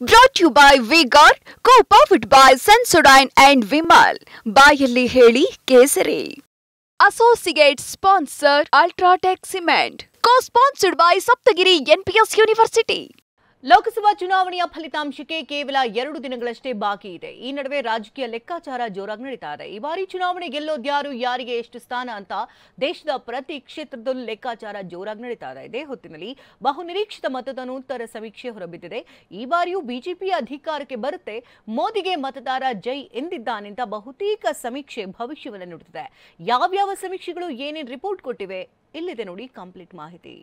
Brought to you by V-Guard, co-powered by Sensodyne and Vimal. ಬಾಯಲ್ಲಿ ಹೇಳಿ ಕೇಸರಿ. Associate sponsor Ultratech Cement. Co-sponsored by Saptagiri NPS University. Lok Sabha ಚುನಾವಣೆಯ ಫಲಿತಾಂಶಕ್ಕೆ ಕೇವಲ 2 ದಿನಗಳಷ್ಟೇ ಬಾಕಿ ಇದೆ. ಈ ನಡುವೆ ರಾಜಕೀಯ ಲೆಕ್ಕಾಚಾರ ಜೋರಾಗಿ ನಡೀತಾ ಇದೆ. ಈ ಬಾರಿ ಚುನಾವಣೆ ಗೆಲ್ಲೋದ್ಯಾರು, ಯಾರಿಗೆ ಎಷ್ಟು ಸ್ಥಾನ ಅಂತ ದೇಶದ ಪ್ರತಿ ಕ್ಷೇತ್ರದಲ್ಲೂ ಲೆಕ್ಕಾಚಾರ ಜೋರಾಗಿ ನಡೀತಾ ಇದೆ. ಇದೇ ಹೊತ್ತಿನಲ್ಲಿ ಬಹುನಿರೀಕ್ಷಿತ ಮತದಾನೋತ್ತರ ಸಮೀಕ್ಷೆ ಹೊರಬಿದ್ದಿದೆ. ಈ ಬಾರಿಯೂ ಬಿಜೆಪಿ ಅಧಿಕಾರಕ್ಕೆ ಬರುತ್ತೆ, ಮೋದಿಗೆ ಮತದಾರ ಜೈ ಎಂದಿದ್ದಾನೆ ಅಂತ ಬಹುತೇಕ ಸಮೀಕ್ಷೆ ಭವಿಷ್ಯವನ್ನು ನುಡಿದಿದೆ. ಯಾವ್ಯಾವ ಸಮೀಕ್ಷೆಗಳು ಏನೇನು ರಿಪೋರ್ಟ್ ಕೊಟ್ಟಿವೆ, ಇಲ್ಲಿದೆ ನೋಡಿ ಕಂಪ್ಲೀಟ್ ಮಾಹಿತಿ.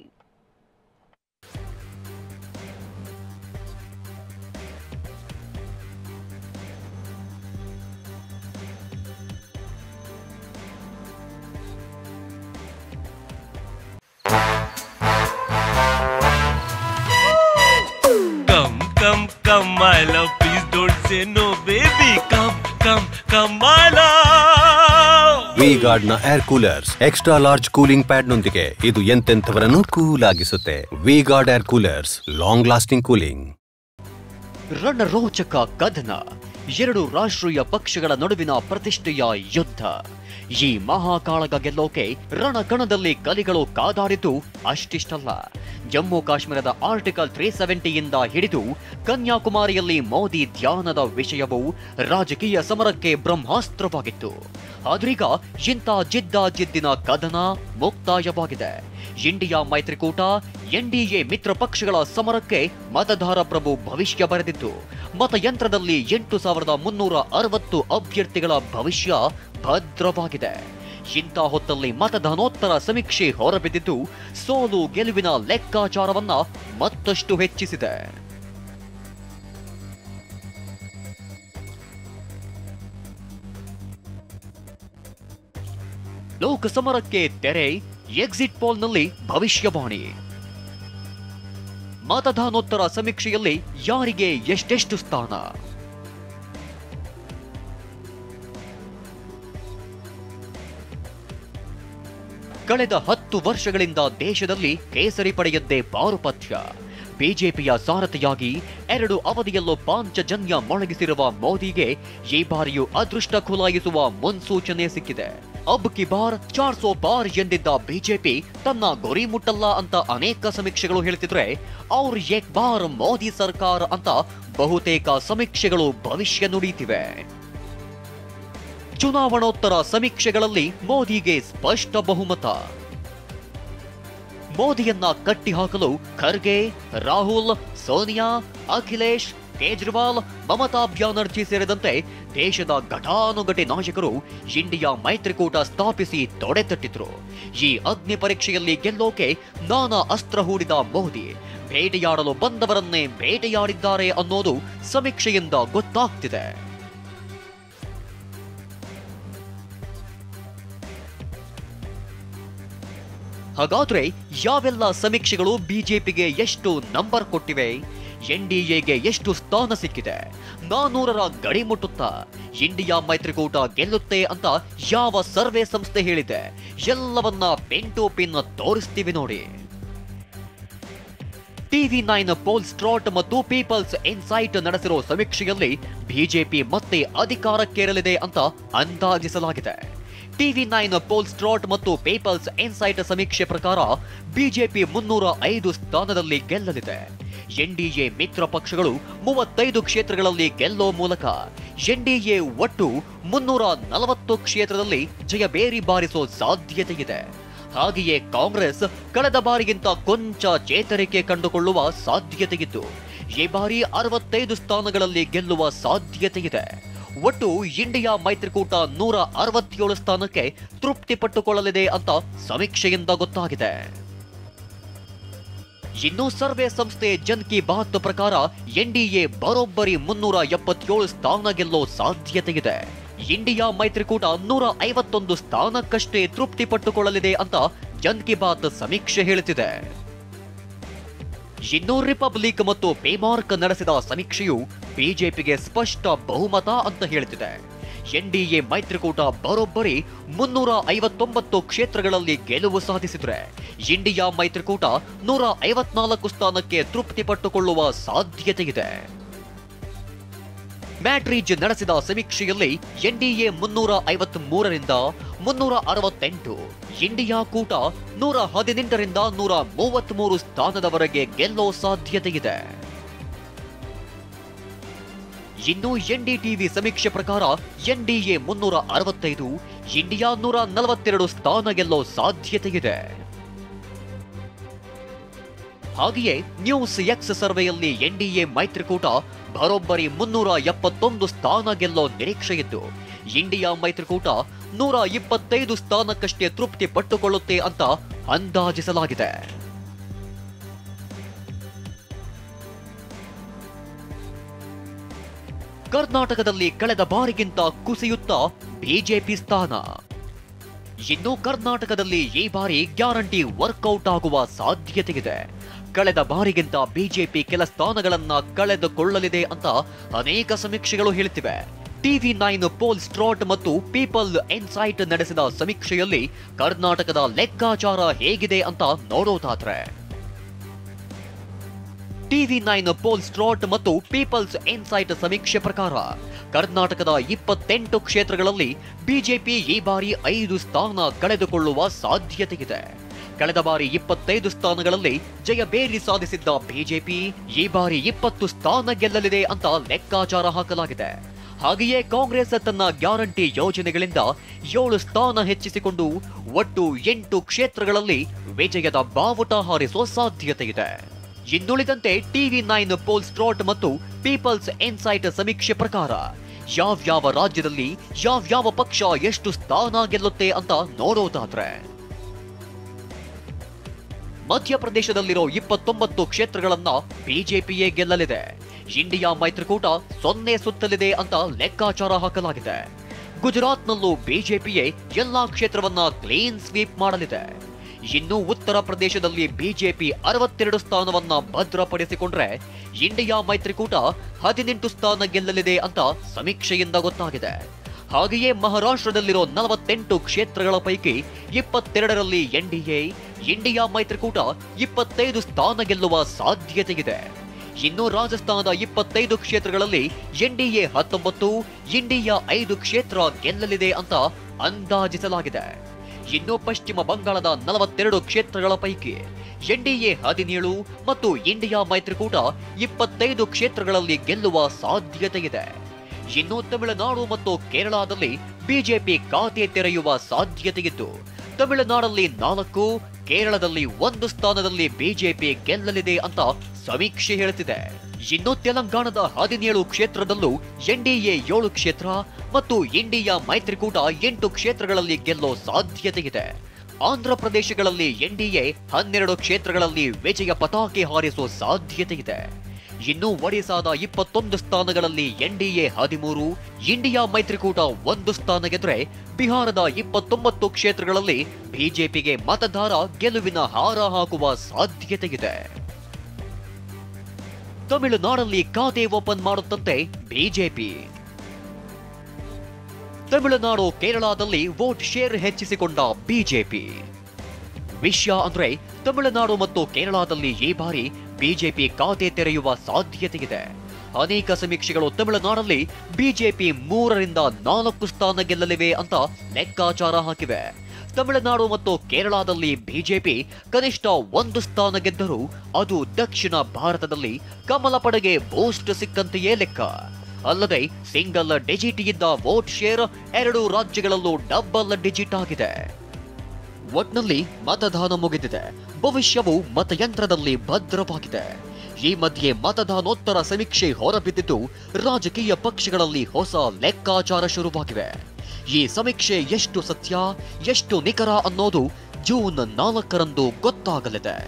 Come, my love, please don't say no, baby. Come, my love. V-Guard ನ air coolers extra large cooling pad ನೊಂದಿಗೆ ಇದು ಎಂತೆಂಥವರನ್ನು ಕೂಲ್ ಆಗಿಸುತ್ತೆ. V-Guard air coolers, long lasting cooling. ರಣರೋಚಕ ಕದನ, 2 ರಾಷ್ಟ್ರೀಯ ಪಕ್ಷಗಳ ನಡುವಿನ ಪ್ರತಿಷ್ಠೆಯ ಯುದ್ಧ. ಈ ಮಹಾಕಾಳಗ ಗೆಲ್ಲೋಕೆ ರಣಕಣದಲ್ಲಿ ಕಲಿಗಳು ಕಾದಾಡಿದ್ದು ಅಷ್ಟಿಷ್ಟಲ್ಲ. ಜಮ್ಮು ಕಾಶ್ಮೀರದ ಆರ್ಟಿಕಲ್ 370 ಯಿಂದ ಹಿಡಿದು ಕನ್ಯಾಕುಮಾರಿಯಲ್ಲಿ ಮೋದಿ ಧ್ಯಾನದ ವಿಷಯವು ರಾಜಕೀಯ ಸಮರಕ್ಕೆ ಬ್ರಹ್ಮಾಸ್ತ್ರವಾಗಿತ್ತು. ಆದ್ರೀಗ ಇಂಥ ಜಿದ್ದಿನ ಕದನ ಮುಕ್ತಾಯವಾಗಿದೆ. ಇಂಡಿಯಾ ಮೈತ್ರಿಕೂಟ ಎನ್ಡಿಎ ಮಿತ್ರ ಪಕ್ಷಗಳ ಸಮರಕ್ಕೆ ಮತದಾರ ಪ್ರಭು ಭವಿಷ್ಯ ಬರೆದಿದ್ದು, ಮತಯಂತ್ರದಲ್ಲಿ 8360 ಅಭ್ಯರ್ಥಿಗಳ ಭವಿಷ್ಯ ಭದ್ರವಾಗಿದೆ. ಇಂಥ ಹೊತ್ತಲ್ಲಿ ಮತದಾನೋತ್ತರ ಸಮೀಕ್ಷೆ ಹೊರಬಿದ್ದಿದ್ದು ಸೋಲು ಗೆಲುವಿನ ಲೆಕ್ಕಾಚಾರವನ್ನ ಮತ್ತಷ್ಟು ಹೆಚ್ಚಿಸಿದೆ. ಲೋಕಸಮರಕ್ಕೆ ತೆರೆ, ಎಕ್ಸಿಟ್ ಪೋಲ್ನಲ್ಲಿ ಭವಿಷ್ಯವಾಣಿ. ಮತದಾನೋತ್ತರ ಸಮೀಕ್ಷೆಯಲ್ಲಿ ಯಾರಿಗೆ ಎಷ್ಟೆಷ್ಟು ಸ್ಥಾನ? ಕಳೆದ 10 ವರ್ಷಗಳಿಂದ ದೇಶದಲ್ಲಿ ಕೇಸರಿ ಪಡೆಯದ್ದೇ ಪಾರುಪತ್ಯ. ಬಿಜೆಪಿಯ ಸಾರಥಿಯಾಗಿ 2 ಅವಧಿಯಲ್ಲೂ ಪಾಂಚಜನ್ಯ ಮೊಳಗಿಸಿರುವ ಮೋದಿಗೆ ಈ ಬಾರಿಯೂ ಅದೃಷ್ಟ ಖುಲಾಯಿಸುವ ಮುನ್ಸೂಚನೆ ಸಿಕ್ಕಿದೆ. ಅಬ್ ಕಿ ಬಾರ್ 400 ಪಾರ್ ಎಂದಿದ್ದ ಬಿಜೆಪಿ ತನ್ನ ಗುರಿ ಮುಟ್ಟಲ್ಲ ಅಂತ ಅನೇಕ ಸಮೀಕ್ಷೆಗಳು ಹೇಳ್ತಿದ್ರೆ, ಅವ್ರ ಏಕ್ ಬಾರ್ ಮೋದಿ ಸರ್ಕಾರ ಅಂತ ಬಹುತೇಕ ಸಮೀಕ್ಷೆಗಳು ಭವಿಷ್ಯ ನುಡಿತಿವೆ. ಚುನಾವಣೋತ್ತರ ಸಮೀಕ್ಷೆಗಳಲ್ಲಿ ಮೋದಿಗೆ ಸ್ಪಷ್ಟ ಬಹುಮತ. ಮೋದಿಯನ್ನ ಕಟ್ಟಿಹಾಕಲು ಖರ್ಗೆ, ರಾಹುಲ್, ಸೋನಿಯಾ, ಅಖಿಲೇಶ್, ಕೇಜ್ರಿವಾಲ್, ಮಮತಾ ಬ್ಯಾನರ್ಜಿ ಸೇರಿದಂತೆ ದೇಶದ ಘಟಾನುಘಟಿ ನಾಯಕರು ಇಂಡಿಯಾ ಮೈತ್ರಿಕೂಟ ಸ್ಥಾಪಿಸಿ ತೊಡೆತಟ್ಟಿದ್ರು. ಈ ಅಗ್ನಿ ಪರೀಕ್ಷೆಯಲ್ಲಿ ಗೆಲ್ಲೋಕೆ ನಾನಾ ಅಸ್ತ್ರ ಹೂಡಿದ ಮೋದಿ ಬೇಟೆಯಾಡಲು ಬಂದವರನ್ನೇ ಬೇಟೆಯಾಡಿದ್ದಾರೆ ಅನ್ನೋದು ಸಮೀಕ್ಷೆಯಿಂದ ಗೊತ್ತಾಗ್ತಿದೆ. ಹಾಗಾದ್ರೆ ಯಾವೆಲ್ಲ ಸಮೀಕ್ಷೆಗಳು ಬಿಜೆಪಿಗೆ ಎಷ್ಟು ನಂಬರ್ ಕೊಟ್ಟಿವೆ? ಎನ್ಡಿಎಗೆ ಎಷ್ಟು ಸ್ಥಾನ ಸಿಕ್ಕಿದೆ? 400ರ ಗಡಿ ಮುಟ್ಟುತ್ತಾ ಇಂಡಿಯಾ ಮೈತ್ರಿಕೂಟ ಗೆಲ್ಲುತ್ತೆ ಅಂತ ಯಾವ ಸರ್ವೆ ಸಂಸ್ಥೆ ಹೇಳಿದೆ? ಎಲ್ಲವನ್ನ ಪಿನ್ ಟು ಪಿನ್ ತೋರಿಸ್ತೀವಿ ನೋಡಿ. TV9 ಪೋಲ್ಸ್ಟ್ರಾಟ್ ಮತ್ತು ಪೀಪಲ್ಸ್ ಇನ್ಸೈಟ್ ನಡೆಸಿರೋ ಸಮೀಕ್ಷೆಯಲ್ಲಿ ಬಿಜೆಪಿ ಮತ್ತೆ ಅಧಿಕಾರಕ್ಕೇರಲಿದೆ ಅಂತ ಅಂದಾಜಿಸಲಾಗಿದೆ. TV9 ಪೋಲ್ಸ್ಟ್ರಾಟ್ ಮತ್ತು ಪೀಪಲ್ಸ್ ಇನ್ಸೈಟ್ ಸಮೀಕ್ಷೆ ಪ್ರಕಾರ ಬಿಜೆಪಿ 305 ಸ್ಥಾನದಲ್ಲಿ ಗೆಲ್ಲಲಿದೆ. ಎನ್ಡಿಎ ಮಿತ್ರ ಪಕ್ಷಗಳು 35 ಕ್ಷೇತ್ರಗಳಲ್ಲಿ ಗೆಲ್ಲೋ ಮೂಲಕ ಎನ್ಡಿಎ ಒಟ್ಟು 340 ಕ್ಷೇತ್ರದಲ್ಲಿ ಜಯಬೇರಿ ಬಾರಿಸೋ ಸಾಧ್ಯತೆ ಇದೆ. ಹಾಗೆಯೇ ಕಾಂಗ್ರೆಸ್ ಕಳೆದ ಬಾರಿಗಿಂತ ಕೊಂಚ ಚೇತರಿಕೆ ಕಂಡುಕೊಳ್ಳುವ ಸಾಧ್ಯತೆಯಿದ್ದು ಈ ಬಾರಿ 65 ಸ್ಥಾನಗಳಲ್ಲಿ ಗೆಲ್ಲುವ ಸಾಧ್ಯತೆ ಇದೆ. ಒಟ್ಟು ಇಂಡಿಯಾ ಮೈತ್ರಿಕೂಟ 167 ಸ್ಥಾನಕ್ಕೆ ತೃಪ್ತಿ ಪಟ್ಟುಕೊಳ್ಳಲಿದೆ ಅಂತ ಸಮೀಕ್ಷೆಯಿಂದ ಗೊತ್ತಾಗಿದೆ. ಇನ್ನು ಸರ್ವೆ ಸಂಸ್ಥೆ ಜನ್ ಕಿ ಬಾತ್ ಪ್ರಕಾರ ಎನ್ಡಿಎ ಬರೋಬ್ಬರಿ 377 ಸ್ಥಾನ ಗೆಲ್ಲೋ ಸಾಧ್ಯತೆ ಇದೆ. ಇಂಡಿಯಾ ಮೈತ್ರಿಕೂಟ 151 ಸ್ಥಾನಕ್ಕಷ್ಟೇ ತೃಪ್ತಿ ಪಟ್ಟುಕೊಳ್ಳಲಿದೆ ಅಂತ ಜನ್ ಕಿ ಬಾತ್ ಸಮೀಕ್ಷೆ ಹೇಳುತ್ತಿದೆ. ಇನ್ನು ರಿಪಬ್ಲಿಕ್ ಮತ್ತು ಪೇಮಾರ್ಕ್ ನಡೆಸಿದ ಸಮೀಕ್ಷೆಯು ಬಿಜೆಪಿಗೆ ಸ್ಪಷ್ಟ ಬಹುಮತ ಅಂತ ಹೇಳುತ್ತಿದೆ. ಎನ್ಡಿಎ ಮೈತ್ರಿಕೂಟ ಬರೋಬ್ಬರಿ 359 ಕ್ಷೇತ್ರಗಳಲ್ಲಿ ಗೆಲುವು ಸಾಧಿಸಿದರೆ ಇಂಡಿಯಾ ಮೈತ್ರಿಕೂಟ 154 ಸ್ಥಾನಕ್ಕೆ ತೃಪ್ತಿ ಪಟ್ಟುಕೊಳ್ಳುವ ಸಾಧ್ಯತೆ ಇದೆ. ಮ್ಯಾಟ್ರಿಜ್ ನಡೆಸಿದ ಸಮೀಕ್ಷೆಯಲ್ಲಿ ಎನ್ಡಿಎ 353ರಿಂದ 368, ಇಂಡಿಯಾ ಕೂಟ 118ರಿಂದ 133 ಸ್ಥಾನದವರೆಗೆ ಗೆಲ್ಲೋ ಸಾಧ್ಯತೆಯಿದೆ. ಇನ್ನು ಎನ್ಡಿಟಿವಿ ಸಮೀಕ್ಷೆ ಪ್ರಕಾರ ಎನ್ಡಿಎ 365, ಇಂಡಿಯಾ 142 ಸ್ಥಾನ ಗೆಲ್ಲೋ ಸಾಧ್ಯತೆಯಿದೆ. ಹಾಗೆಯೇ ನ್ಯೂಸ್ ಎಕ್ಸ್ ಸರ್ವೆಯಲ್ಲಿ ಎನ್ಡಿಎ ಮೈತ್ರಿಕೂಟ ಬರೋಬ್ಬರಿ 371 ಸ್ಥಾನ ಗೆಲ್ಲೋ ನಿರೀಕ್ಷೆಯಿದ್ದು, ಇಂಡಿಯಾ ಮೈತ್ರಿಕೂಟ 125 ಸ್ಥಾನಕ್ಕಷ್ಟೇ ತೃಪ್ತಿ ಪಟ್ಟುಕೊಳ್ಳುತ್ತೆ ಅಂತ ಅಂದಾಜಿಸಲಾಗಿದೆ. ಕರ್ನಾಟಕದಲ್ಲಿ ಕಳೆದ ಬಾರಿಗಿಂತ ಕುಸಿಯುತ್ತಾ ಬಿಜೆಪಿ ಸ್ಥಾನ. ಇನ್ನು ಕರ್ನಾಟಕದಲ್ಲಿ ಈ ಬಾರಿ ಗ್ಯಾರಂಟಿ ವರ್ಕೌಟ್ ಆಗುವ ಸಾಧ್ಯತೆಯಿದೆ. ಕಳೆದ ಬಾರಿಗಿಂತ ಬಿಜೆಪಿ ಕೆಲ ಸ್ಥಾನಗಳನ್ನ ಕಳೆದುಕೊಳ್ಳಲಿದೆ ಅಂತ ಅನೇಕ ಸಮೀಕ್ಷೆಗಳು ಹೇಳುತ್ತಿವೆ. TV9 ಪೋಲ್ ಸ್ಟ್ರಾಟ್ ಮತ್ತು ಪೀಪಲ್ ಇನ್ಸೈಟ್ ನಡೆಸಿದ ಸಮೀಕ್ಷೆಯಲ್ಲಿ ಕರ್ನಾಟಕದ ಲೆಕ್ಕಾಚಾರ ಹೇಗಿದೆ ಅಂತ ನೋಡೋದಾದ್ರೆ, TV9 ಪೋಲ್ ಸ್ಟ್ರಾಟ್ ಮತ್ತು ಪೀಪಲ್ಸ್ ಇನ್ಸೈಟ್ ಸಮೀಕ್ಷೆ ಪ್ರಕಾರ ಕರ್ನಾಟಕದ 28 ಕ್ಷೇತ್ರಗಳಲ್ಲಿ ಬಿಜೆಪಿ ಈ ಬಾರಿ 5 ಸ್ಥಾನ ಕಳೆದುಕೊಳ್ಳುವ ಸಾಧ್ಯತೆಯಿದೆ. ಕಳೆದ ಬಾರಿ 25 ಸ್ಥಾನಗಳಲ್ಲಿ ಜಯಬೇರಿ ಸಾಧಿಸಿದ್ದ ಬಿಜೆಪಿ ಈ ಬಾರಿ 20 ಸ್ಥಾನ ಗೆಲ್ಲಲಿದೆ ಅಂತ ಲೆಕ್ಕಾಚಾರ ಹಾಕಲಾಗಿದೆ. ಹಾಗೆಯೇ ಕಾಂಗ್ರೆಸ್ ತನ್ನ ಗ್ಯಾರಂಟಿ ಯೋಜನೆಗಳಿಂದ 7 ಸ್ಥಾನ ಹೆಚ್ಚಿಸಿಕೊಂಡು ಒಟ್ಟು 8 ಕ್ಷೇತ್ರಗಳಲ್ಲಿ ವಿಜಯದ ಬಾವುಟ ಹಾರಿಸುವ ಸಾಧ್ಯತೆಯಿದೆ. ಇನ್ನುಳಿದಂತೆ TV9 ಪೋಲ್ ಸ್ಟ್ರಾಟ್ ಮತ್ತು ಪೀಪಲ್ಸ್ ಇನ್ಸೈಟ್ ಸಮೀಕ್ಷೆ ಪ್ರಕಾರ ಯಾವ್ಯಾವ ರಾಜ್ಯದಲ್ಲಿ ಯಾವ್ಯಾವ ಪಕ್ಷ ಎಷ್ಟು ಸ್ಥಾನ ಗೆಲ್ಲುತ್ತೆ ಅಂತ ನೋಡೋದಾದ್ರೆ, ಮಧ್ಯಪ್ರದೇಶದಲ್ಲಿರೋ 29 ಕ್ಷೇತ್ರಗಳನ್ನ ಬಿಜೆಪಿಯೇ ಗೆಲ್ಲಲಿದೆ. ಇಂಡಿಯಾ ಮೈತ್ರಿಕೂಟ 0 ಸುತ್ತಲಿದೆ ಅಂತ ಲೆಕ್ಕಾಚಾರ ಹಾಕಲಾಗಿದೆ. ಗುಜರಾತ್ನಲ್ಲೂ ಬಿಜೆಪಿಯೇ ಎಲ್ಲಾ ಕ್ಷೇತ್ರವನ್ನ ಕ್ಲೀನ್ ಸ್ವೀಪ್ ಮಾಡಲಿದೆ. ಇನ್ನು ಉತ್ತರ ಪ್ರದೇಶದಲ್ಲಿ ಬಿಜೆಪಿ 62 ಸ್ಥಾನವನ್ನ ಭದ್ರಪಡಿಸಿಕೊಂಡ್ರೆ ಇಂಡಿಯಾ ಮೈತ್ರಿಕೂಟ 18 ಸ್ಥಾನ ಗೆಲ್ಲಲಿದೆ ಅಂತ ಸಮೀಕ್ಷೆಯಿಂದ ಗೊತ್ತಾಗಿದೆ. ಹಾಗೆಯೇ ಮಹಾರಾಷ್ಟ್ರದಲ್ಲಿರೋ 48 ಕ್ಷೇತ್ರಗಳ ಪೈಕಿ 22ರಲ್ಲಿ ಎನ್ಡಿಎ, ಇಂಡಿಯಾ ಮೈತ್ರಿಕೂಟ 25 ಸ್ಥಾನ ಗೆಲ್ಲುವ ಸಾಧ್ಯತೆಯಿದೆ. ಇನ್ನು ರಾಜಸ್ಥಾನದ 25 ಕ್ಷೇತ್ರಗಳಲ್ಲಿ ಎನ್ಡಿಎ 19, ಇಂಡಿಯಾ 5 ಕ್ಷೇತ್ರ ಗೆಲ್ಲಲಿದೆ ಅಂತ ಅಂದಾಜಿಸಲಾಗಿದೆ. ಇನ್ನು ಪಶ್ಚಿಮ ಬಂಗಾಳದ 42 ಕ್ಷೇತ್ರಗಳ ಪೈಕಿ ಎನ್ಡಿಎ 17 ಮತ್ತು ಇಂಡಿಯಾ ಮೈತ್ರಿಕೂಟ 25 ಕ್ಷೇತ್ರಗಳಲ್ಲಿ ಗೆಲ್ಲುವ ಸಾಧ್ಯತೆಯಿದೆ. ಇನ್ನು ತಮಿಳುನಾಡು ಮತ್ತು ಕೇರಳದಲ್ಲಿ ಬಿಜೆಪಿ ಖಾತೆ ತೆರೆಯುವ ಸಾಧ್ಯತೆಯಿದ್ದು, ತಮಿಳುನಾಡಲ್ಲಿ 4, ಕೇರಳದಲ್ಲಿ 1 ಸ್ಥಾನದಲ್ಲಿ ಬಿಜೆಪಿ ಗೆಲ್ಲಲಿದೆ ಅಂತ ಸಮೀಕ್ಷೆ ಹೇಳುತ್ತಿದೆ. ಇನ್ನು ತೆಲಂಗಾಣದ 17 ಕ್ಷೇತ್ರದಲ್ಲೂ ಎನ್ಡಿಎ 7 ಕ್ಷೇತ್ರ ಮತ್ತು ಇಂಡಿಯಾ ಮೈತ್ರಿಕೂಟ 8 ಕ್ಷೇತ್ರಗಳಲ್ಲಿ ಗೆಲ್ಲೋ ಸಾಧ್ಯತೆಯಿದೆ. ಆಂಧ್ರ ಪ್ರದೇಶಗಳಲ್ಲಿ ಎನ್ಡಿಎ 12 ಕ್ಷೇತ್ರಗಳಲ್ಲಿ ವಿಜಯ ಪತಾಕೆ ಹಾರಿಸೋ ಸಾಧ್ಯತೆಯಿದೆ. ಇನ್ನು ಒಡಿಸಾದ 21 ಸ್ಥಾನಗಳಲ್ಲಿ ಎನ್ಡಿಎ 13, ಇಂಡಿಯಾ ಮೈತ್ರಿಕೂಟ 1 ಸ್ಥಾನ ಗೆದ್ರೆ ಬಿಹಾರದ 29 ಕ್ಷೇತ್ರಗಳಲ್ಲಿ ಬಿಜೆಪಿಗೆ ಮತದಾರ ಗೆಲುವಿನ ಹಾರ ಹಾಕುವ ಸಾಧ್ಯತೆಯಿದೆ. ತಮಿಳುನಾಡಲ್ಲಿ ಖಾತೆ ಓಪನ್ ಮಾಡುತ್ತಂತೆ ಬಿಜೆಪಿ. ತಮಿಳುನಾಡು, ಕೇರಳದಲ್ಲಿ ವೋಟ್ ಶೇರ್ ಹೆಚ್ಚಿಸಿಕೊಂಡ ಬಿಜೆಪಿ. ವಿಷಯ ಅಂದ್ರೆ ತಮಿಳುನಾಡು ಮತ್ತು ಕೇರಳದಲ್ಲಿ ಈ ಬಾರಿ ಬಿಜೆಪಿ ಖಾತೆ ತೆರೆಯುವ ಸಾಧ್ಯತೆಯಿದೆ. ಅನೇಕ ಸಮೀಕ್ಷೆಗಳು ತಮಿಳುನಾಡಲ್ಲಿ ಬಿಜೆಪಿ 3ರಿಂದ 4 ಸ್ಥಾನ ಗೆಲ್ಲಲಿವೆ ಅಂತ ಲೆಕ್ಕಾಚಾರ ಹಾಕಿವೆ. ತಮಿಳುನಾಡು ಮತ್ತು ಕೇರಳದಲ್ಲಿ ಬಿಜೆಪಿ ಕನಿಷ್ಠ 1 ಸ್ಥಾನ ಗೆದ್ದರೂ ಅದು ದಕ್ಷಿಣ ಭಾರತದಲ್ಲಿ ಕಮಲ ಪಡೆಗೆ ಬೂಸ್ಟ್ ಸಿಕ್ಕಂತೆಯೇ ಲೆಕ್ಕ. ಅಲ್ಲದೆ ಸಿಂಗಲ್ ಡಿಜಿಟ್ ಇದ್ದ ವೋಟ್ ಶೇರ್ 2 ರಾಜ್ಯಗಳಲ್ಲೂ ಡಬಲ್ ಡಿಜಿಟ್ ಆಗಿದೆ. ಒಟ್ನಲ್ಲಿ ಮತದಾನ ಮುಗಿದಿದೆ, ಭವಿಷ್ಯವು ಮತಯಂತ್ರದಲ್ಲಿ ಭದ್ರವಾಗಿದೆ. ಈ ಮಧ್ಯೆ ಮತದಾನೋತ್ತರ ಸಮೀಕ್ಷೆ ಹೊರಬಿದ್ದಿದ್ದು ರಾಜಕೀಯ ಪಕ್ಷಗಳಲ್ಲಿ ಹೊಸ ಲೆಕ್ಕಾಚಾರ ಶುರುವಾಗಿವೆ. ಈ ಸಮೀಕ್ಷೆ ಎಷ್ಟು ಸತ್ಯ, ಎಷ್ಟು ನಿಖರ ಅನ್ನೋದು ಜೂನ್ 4ರಂದು ಗೊತ್ತಾಗಲಿದೆ.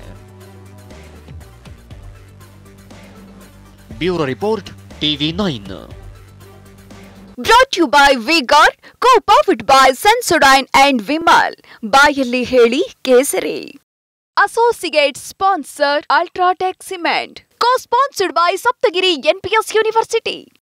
Bureau report, TV9. Brought to you by V-Guard, co-powered by Sensodyne and Vimal. ಬಾಯಲ್ಲಿ ಹೇಳಿ ಕೇಸರಿ. Associate sponsor Ultratech Cement. Co-sponsored by Saptagiri NPS University.